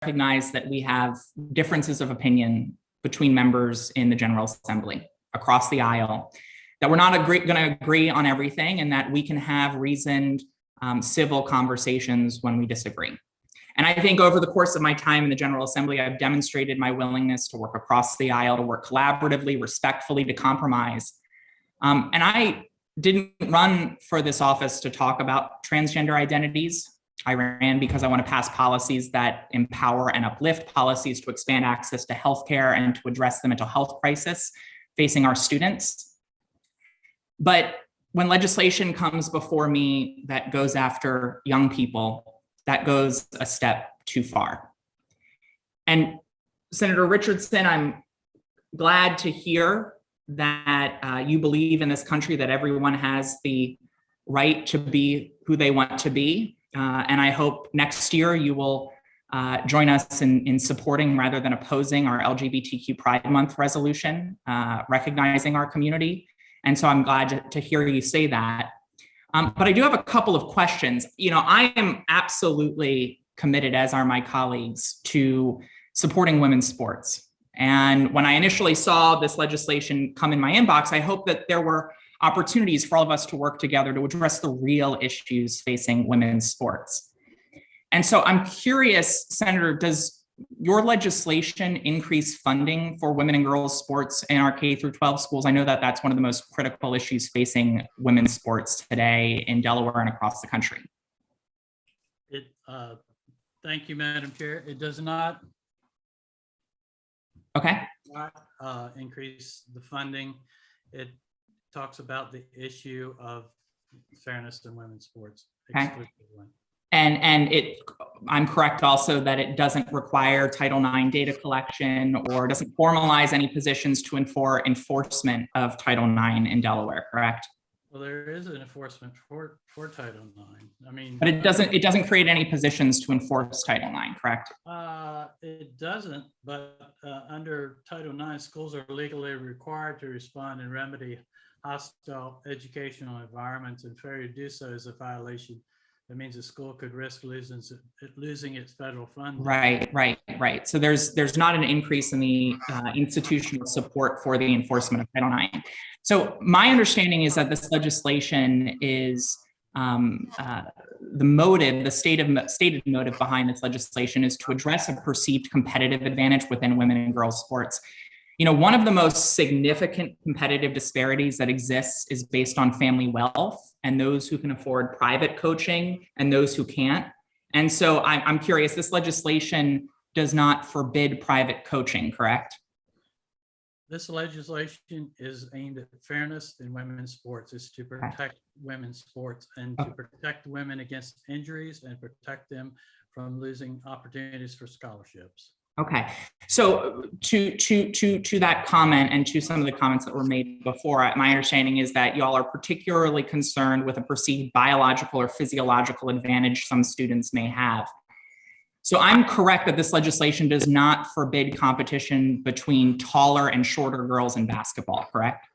recognize that we have differences of opinion between members in the General Assembly across the aisle, that we're not going to agree on everything, and that we can have reasoned, civil conversations when we disagree. And I think over the course of my time in the General Assembly, I've demonstrated my willingness to work across the aisle, to work collaboratively, respectfully, to compromise. And I didn't run for this office to talk about transgender identities. I ran because I want to pass policies that empower and uplift, policies to expand access to healthcare and to address the mental health crisis facing our students. But when legislation comes before me that goes after young people, that goes a step too far. And Senator Richardson, I'm glad to hear that you believe in this country that everyone has the right to be who they want to be. And I hope next year you will join us in supporting rather than opposing our LGBTQ Pride Month resolution, recognizing our community. And so I'm glad to hear you say that. But I do have a couple of questions. You know, I am absolutely committed, as are my colleagues, to supporting women's sports. And when I initially saw this legislation come in my inbox, I hope that there were opportunities for all of us to work together to address the real issues facing women's sports. And so I'm curious, Senator, does your legislation increase funding for women and girls sports in our K through 12 schools? I know that that's one of the most critical issues facing women's sports today in Delaware and across the country. Thank you, Madam Chair. It does not. Okay. Increase the funding. It talks about the issue of fairness in women's sports. Okay. And I'm correct also that it doesn't require Title IX data collection or doesn't formalize any positions to enforcement of Title IX in Delaware, correct? Well, there is an enforcement for Title IX. I mean, but it doesn't create any positions to enforce Title IX, correct? It doesn't, but under Title IX, schools are legally required to respond and remedy hostile educational environments, and failure to do so is a violation. That means the school could risk losing its federal funding. Right. So there's not an increase in the institutional support for the enforcement of Title IX. So my understanding is that this legislation is the stated motive behind this legislation is to address a perceived competitive advantage within women and girls sports. You know, one of the most significant competitive disparities that exists is based on family wealth and those who can afford private coaching and those who can't. And so I'm curious, this legislation does not forbid private coaching, correct? This legislation is aimed at fairness in women's sports. It's to protect women's sports and to protect women against injuries and protect them from losing opportunities for scholarships. Okay, so to that comment and to some of the comments that were made before, my understanding is that y'all are particularly concerned with a perceived biological or physiological advantage some students may have. So I'm correct that this legislation does not forbid competition between taller and shorter girls in basketball, correct?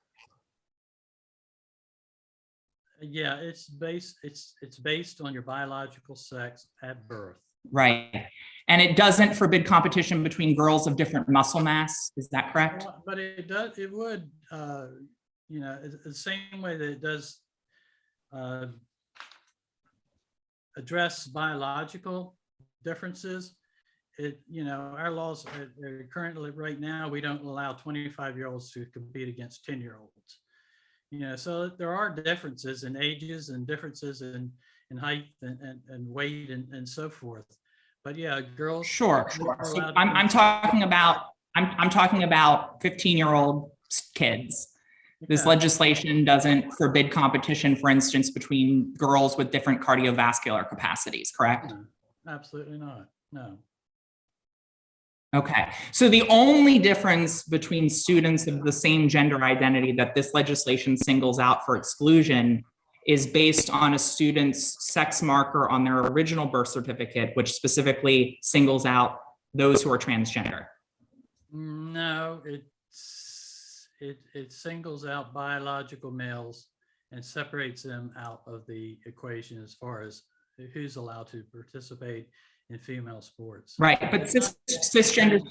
Yeah, it's based on your biological sex at birth. Right. And it doesn't forbid competition between girls of different muscle mass. Is that correct? Well, but it does. It would, you know, the same way that it does address biological differences. It, you know, our laws are currently right now, we don't allow 25-year-olds to compete against 10-year-olds. You know, so there are differences in ages and differences in height and weight and so forth. But yeah, girls. Sure. So I'm talking about 15-year-old kids. This legislation doesn't forbid competition, for instance, between girls with different cardiovascular capacities, correct? No, absolutely not. No. Okay, so the only difference between students of the same gender identity that this legislation singles out for exclusion is based on a student's sex marker on their original birth certificate, which specifically singles out those who are transgender. No, it singles out biological males and separates them out of the equation as far as who's allowed to participate in female sports. Right, but cisgender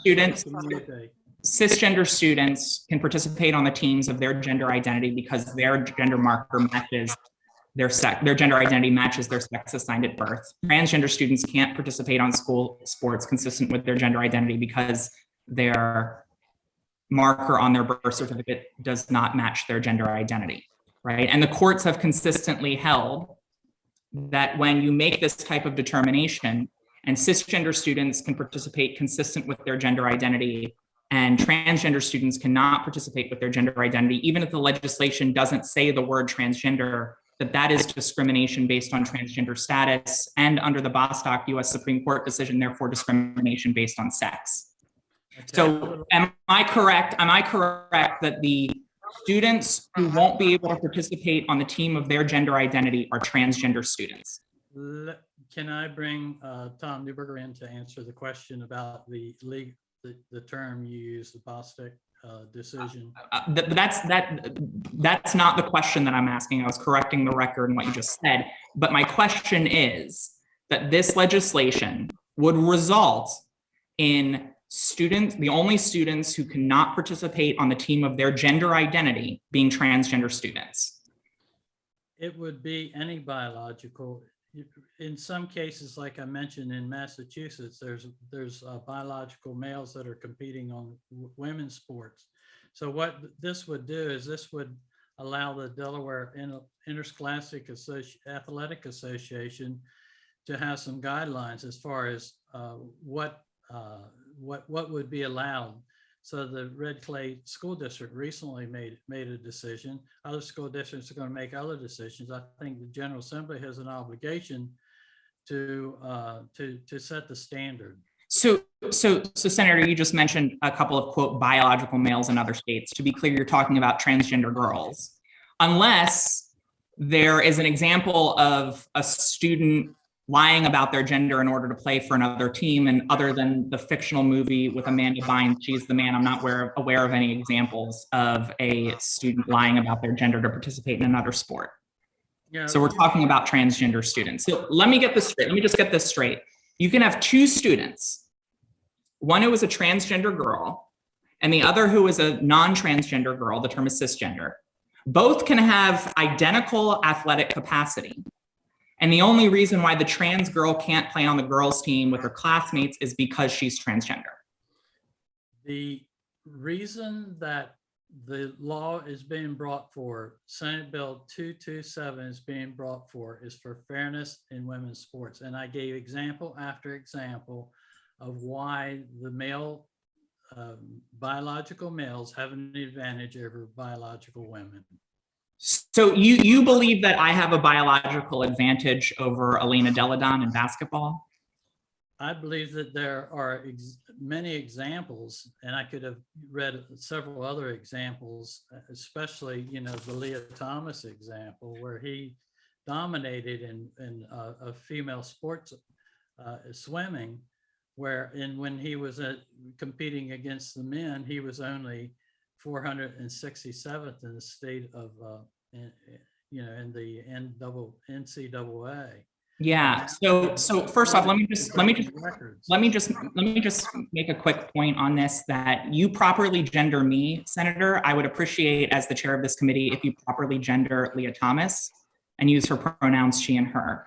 students can participate on the teams of their gender identity because their gender marker matches their gender identity matches their sex assigned at birth. Transgender students can't participate on school sports consistent with their gender identity because their marker on their birth certificate does not match their gender identity, right? And the courts have consistently held that when you make this type of determination and cisgender students can participate consistent with their gender identity and transgender students cannot participate with their gender identity, even if the legislation doesn't say the word transgender, that is discrimination based on transgender status, and under the Bostock US Supreme Court decision, therefore discrimination based on sex. Okay. So am I correct that the students who won't be able to participate on the team of their gender identity are transgender students? Can I bring Tom Newberger in to answer the question about the term you used, the Bostock decision? That's not the question that I'm asking. I was correcting the record and what you just said. But my question is that this legislation would result in the only students who cannot participate on the team of their gender identity being transgender students. It would be any biological. In some cases, like I mentioned in Massachusetts, there's biological males that are competing on women's sports. So what this would do is this would allow the Delaware Interscholastic Athletic Association to have some guidelines as far as what would be allowed. So the Red Clay School District recently made a decision. Other school districts are going to make other decisions. I think the General Assembly has an obligation to set the standard. So Senator, you just mentioned a couple of quote biological males in other states. To be clear, you're talking about transgender girls. Unless there is an example of a student lying about their gender in order to play for another team, and other than the fictional movie with Amanda Bynes, She's the Man, I'm not aware of any examples of a student lying about their gender to participate in another sport. Yeah. So we're talking about transgender students. So let me get this straight. Let me just get this straight. You can have two students, one who is a transgender girl and the other who is a non-transgender girl, the term is cisgender. Both can have identical athletic capacity. And the only reason why the trans girl can't play on the girls' team with her classmates is because she's transgender. The reason that the law is being brought for, Senate Bill 227 is being brought for, is for fairness in women's sports. And I gave example after example of why the male, biological males have an advantage over biological women. So you believe that I have a biological advantage over Elena Deladon in basketball? I believe that there are many examples, and I could have read several other examples, especially, the Leah Thomas example, where he dominated in a female sports swimming, when he was competing against the men, he was only 467th in the state of, in the NCAA. Yeah. So first off, let me just make a quick point on this, that you properly gender me, Senator. I would appreciate, as the chair of this committee, if you properly gender Leah Thomas and use her pronouns she and her.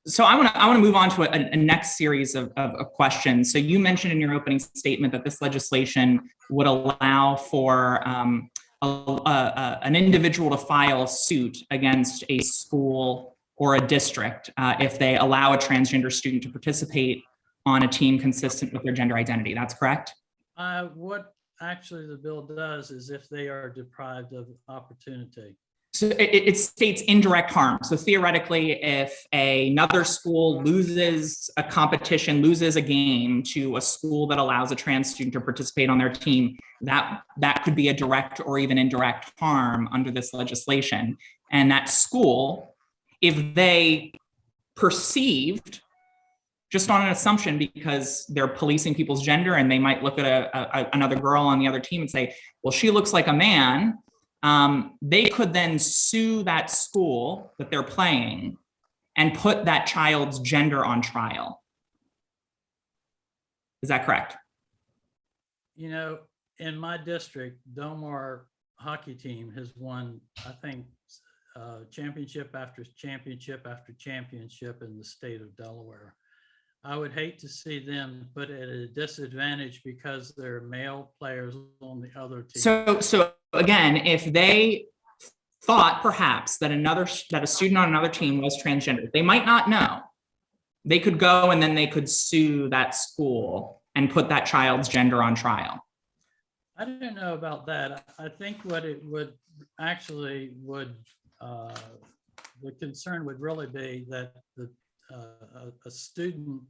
So I want to move on to a next series of questions. So you mentioned in your opening statement that this legislation would allow for an individual to file a suit against a school or a district if they allow a transgender student to participate on a team consistent with their gender identity. That's correct? What actually the bill does is if they are deprived of opportunity. So it states indirect harm. So theoretically, if another school loses a competition, loses a game to a school that allows a trans student to participate on their team, that could be a direct or even indirect harm under this legislation. And that school, if they perceived, just on an assumption, because they're policing people's gender and they might look at another girl on the other team and say, well, she looks like a man, they could then sue that school that they're playing and put that child's gender on trial. Is that correct? You know, in my district, Delaware hockey team has won, I think, championship after championship after championship in the state of Delaware. I would hate to see them put at a disadvantage because there are male players on the other team. So again, if they thought perhaps that a student on another team was transgender, they might not know. They could go and then they could sue that school and put that child's gender on trial. I don't know about that. I think what it would actually the concern would really be that a student,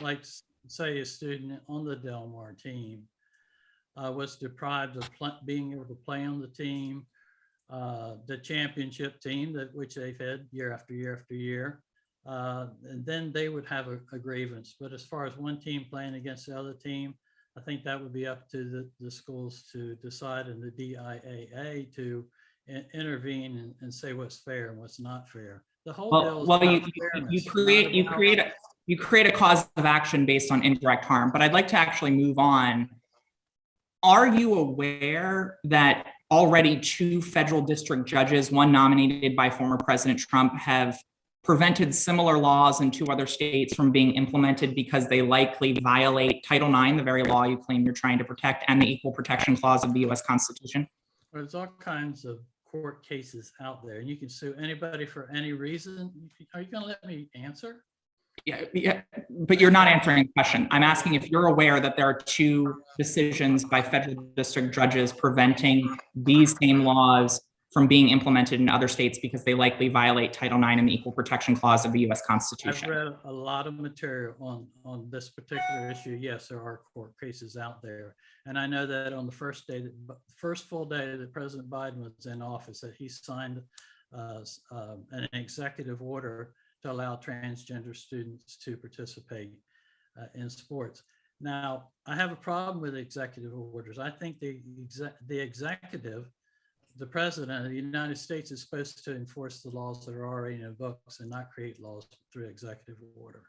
like say a student on the Delaware team, was deprived of being able to play on the team, the championship team which they've had year after year after year, and then they would have a grievance. But as far as one team playing against the other team, I think that would be up to the schools to decide, and the DIAA to intervene and say what's fair and what's not fair. The whole bill is about fairness, you create a cause of action based on indirect harm. But I'd like to actually move on. Are you aware that already 2 federal district judges, one nominated by former President Trump, have prevented similar laws in 2 other states from being implemented because they likely violate Title IX, the very law you claim you're trying to protect, and the Equal Protection Clause of the US Constitution? There's all kinds of court cases out there, and you can sue anybody for any reason. Are you going to let me answer? Yeah, but you're not answering the question. I'm asking if you're aware that there are 2 decisions by federal district judges preventing these same laws from being implemented in other states because they likely violate Title IX and the Equal Protection Clause of the US Constitution. I've read a lot of material on this particular issue. Yes, there are court cases out there. And I know that on the first full day that President Biden was in office, that he signed an executive order to allow transgender students to participate in sports. Now, I have a problem with executive orders. I think the executive, the president of the United States, is supposed to enforce the laws that are already in the books and not create laws through executive order.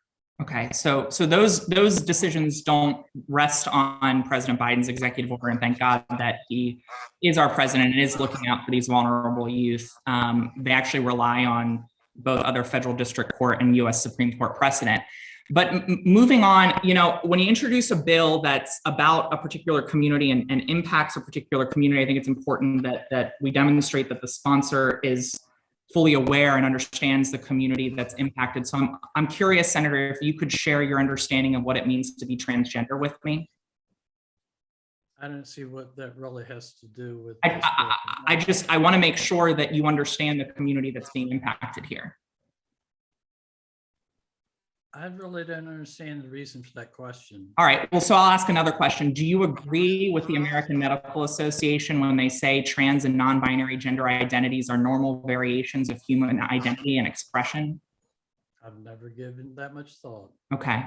Okay, so those decisions don't rest on President Biden's executive order, and thank God that he is our president and is looking out for these vulnerable youth. They actually rely on both other federal district court and US Supreme Court precedent. But moving on, you know, when you introduce a bill that's about a particular community and impacts a particular community, I think it's important that we demonstrate that the sponsor is fully aware and understands the community that's impacted. So I'm curious, Senator, if you could share your understanding of what it means to be transgender with me. I don't see what that really has to do with. I want to make sure that you understand the community that's being impacted here. I really don't understand the reason for that question. All right, well, so I'll ask another question. Do you agree with the American Medical Association when they say trans and non-binary gender identities are normal variations of human identity and expression? I've never given that much thought. Okay.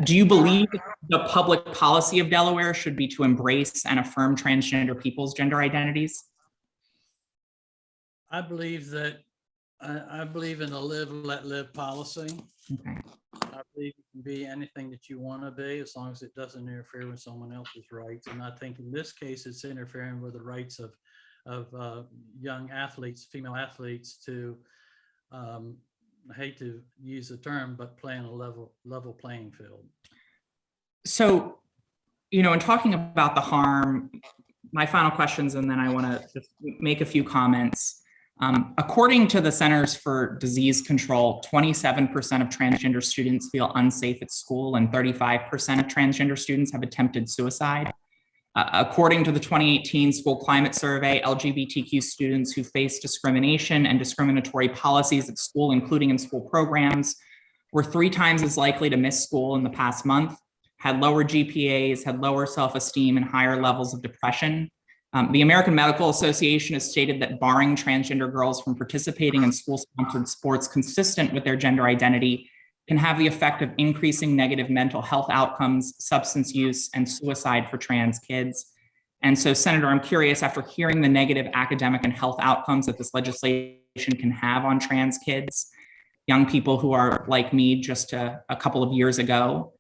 Do you believe the public policy of Delaware should be to embrace and affirm transgender people's gender identities? I believe that I believe in a live, let live policy. Okay. I believe you can be anything that you want to be as long as it doesn't interfere with someone else's rights. And I think in this case, it's interfering with the rights of young athletes, female athletes, to, I hate to use the term, but play on a level playing field. So, you know, in talking about the harm, my final questions, and then I want to just make a few comments. According to the Centers for Disease Control, 27% of transgender students feel unsafe at school, and 35% of transgender students have attempted suicide. According to the 2018 School Climate Survey, LGBTQ students who face discrimination and discriminatory policies at school, including in school programs, were 3 times as likely to miss school in the past month, had lower GPAs, had lower self-esteem, and higher levels of depression. The American Medical Association has stated that barring transgender girls from participating in school-sponsored sports consistent with their gender identity can have the effect of increasing negative mental health outcomes, substance use, and suicide for trans kids. And so, Senator, I'm curious, after hearing the negative academic and health outcomes that this legislation can have on trans kids, young people who are like me just a couple of years ago.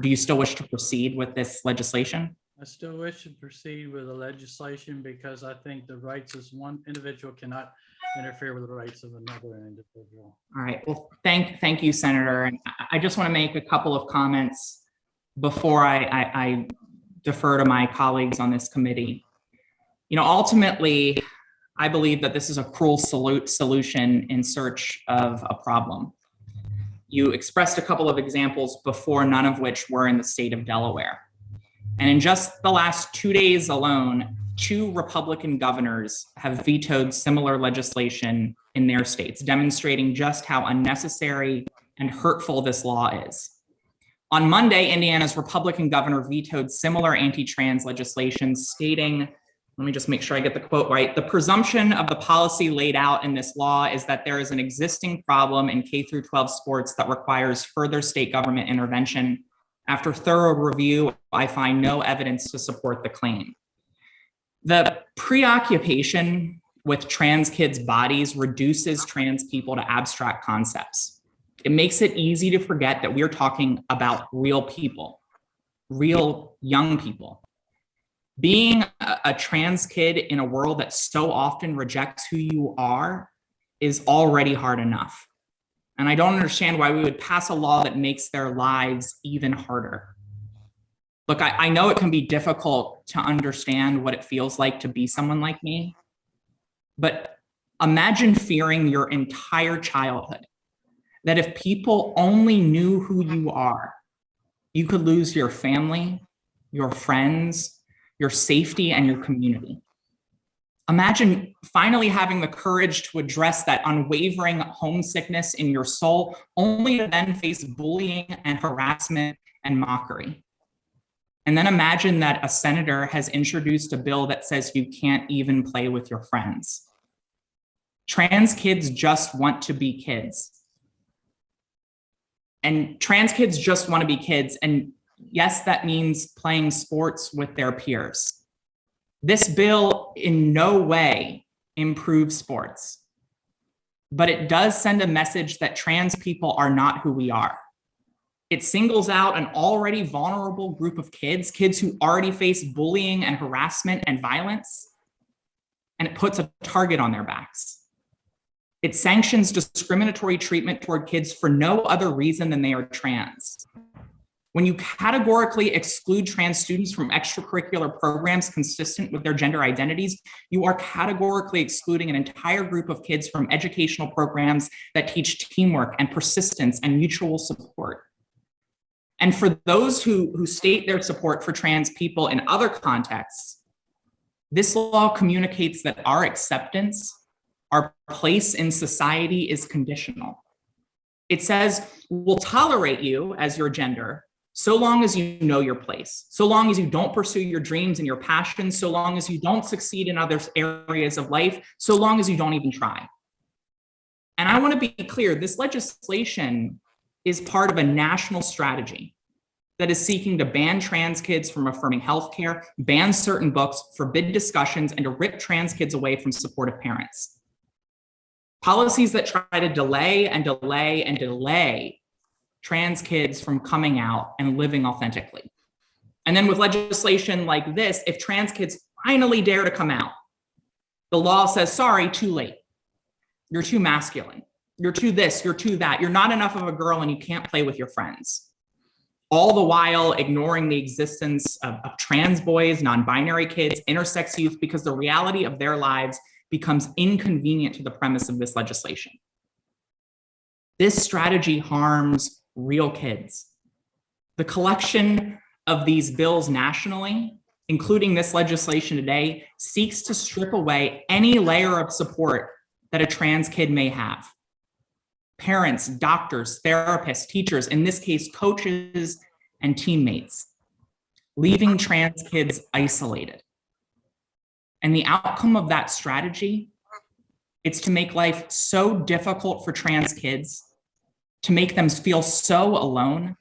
Do you still wish to proceed with this legislation? I still wish to proceed with the legislation because I think the rights of one individual cannot interfere with the rights of another individual. All right. Well, thank you, Senator. And I just want to make a couple of comments before I defer to my colleagues on this committee. Ultimately, I believe that this is a cruel solution in search of a problem. You expressed a couple of examples before, none of which were in the state of Delaware. And in just the last 2 days alone, 2 Republican governors have vetoed similar legislation in their states, demonstrating just how unnecessary and hurtful this law is. On Monday, Indiana's Republican governor vetoed similar anti-trans legislation, stating, let me just make sure I get the quote right, "The presumption of the policy laid out in this law is that there is an existing problem in K-12 sports that requires further state government intervention. After thorough review, I find no evidence to support the claim." The preoccupation with trans kids' bodies reduces trans people to abstract concepts. It makes it easy to forget that we're talking about real people, real young people. Being a trans kid in a world that so often rejects who you are is already hard enough. And I don't understand why we would pass a law that makes their lives even harder. Look, I know it can be difficult to understand what it feels like to be someone like me, but imagine fearing your entire childhood that if people only knew who you are, you could lose your family, your friends, your safety, and your community. Imagine finally having the courage to address that unwavering homesickness in your soul, only to then face bullying and harassment and mockery. And then imagine that a senator has introduced a bill that says you can't even play with your friends. Trans kids just want to be kids. And trans kids just want to be kids. And yes, that means playing sports with their peers. This bill in no way improves sports, but it does send a message that trans people are not who we are. It singles out an already vulnerable group of kids who already face bullying and harassment and violence, and it puts a target on their backs. It sanctions discriminatory treatment toward kids for no other reason than they are trans. When you categorically exclude trans students from extracurricular programs consistent with their gender identities, you are categorically excluding an entire group of kids from educational programs that teach teamwork and persistence and mutual support. And for those who state their support for trans people in other contexts, this law communicates that our acceptance, our place in society is conditional. It says, we'll tolerate you as your gender, so long as you know your place, so long as you don't pursue your dreams and your passions, so long as you don't succeed in other areas of life, so long as you don't even try. And I want to be clear, this legislation is part of a national strategy that is seeking to ban trans kids from affirming healthcare, ban certain books, forbid discussions, and to rip trans kids away from supportive parents. Policies that try to delay and delay and delay trans kids from coming out and living authentically. And then with legislation like this, if trans kids finally dare to come out, the law says, sorry, too late. You're too masculine. You're too this, you're too that. You're not enough of a girl and you can't play with your friends. All the while ignoring the existence of trans boys, non-binary kids, intersex youth, because the reality of their lives becomes inconvenient to the premise of this legislation. This strategy harms real kids. The collection of these bills nationally, including this legislation today, seeks to strip away any layer of support that a trans kid may have. Parents, doctors, therapists, teachers, in this case, coaches and teammates, leaving trans kids isolated. And the outcome of that strategy, it's to make life so difficult for trans kids, to make them feel so alone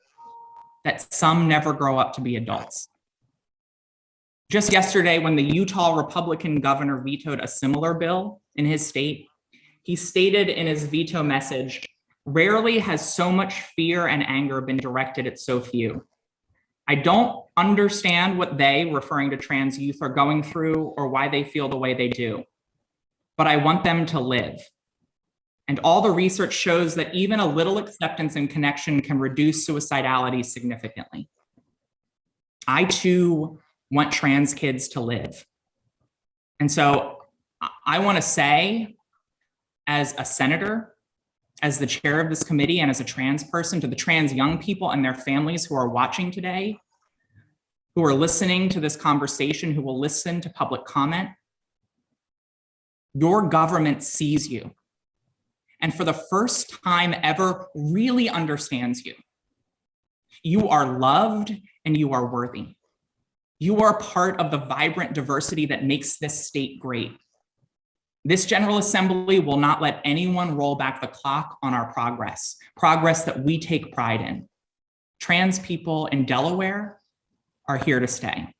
that some never grow up to be adults. Just yesterday, when the Utah Republican governor vetoed a similar bill in his state, he stated in his veto message, Rarely has so much fear and anger been directed at so few. I don't understand what they, referring to trans youth, are going through or why they feel the way they do, but I want them to live. And all the research shows that even a little acceptance and connection can reduce suicidality significantly. I too want trans kids to live. And so I want to say, as a senator, as the chair of this committee, and as a trans person, to the trans young people and their families who are watching today, who are listening to this conversation, who will listen to public comment, your government sees you, and for the first time ever really understands you. You are loved and you are worthy. You are part of the vibrant diversity that makes this state great. This General Assembly will not let anyone roll back the clock on our progress that we take pride in. Trans people in Delaware are here to stay.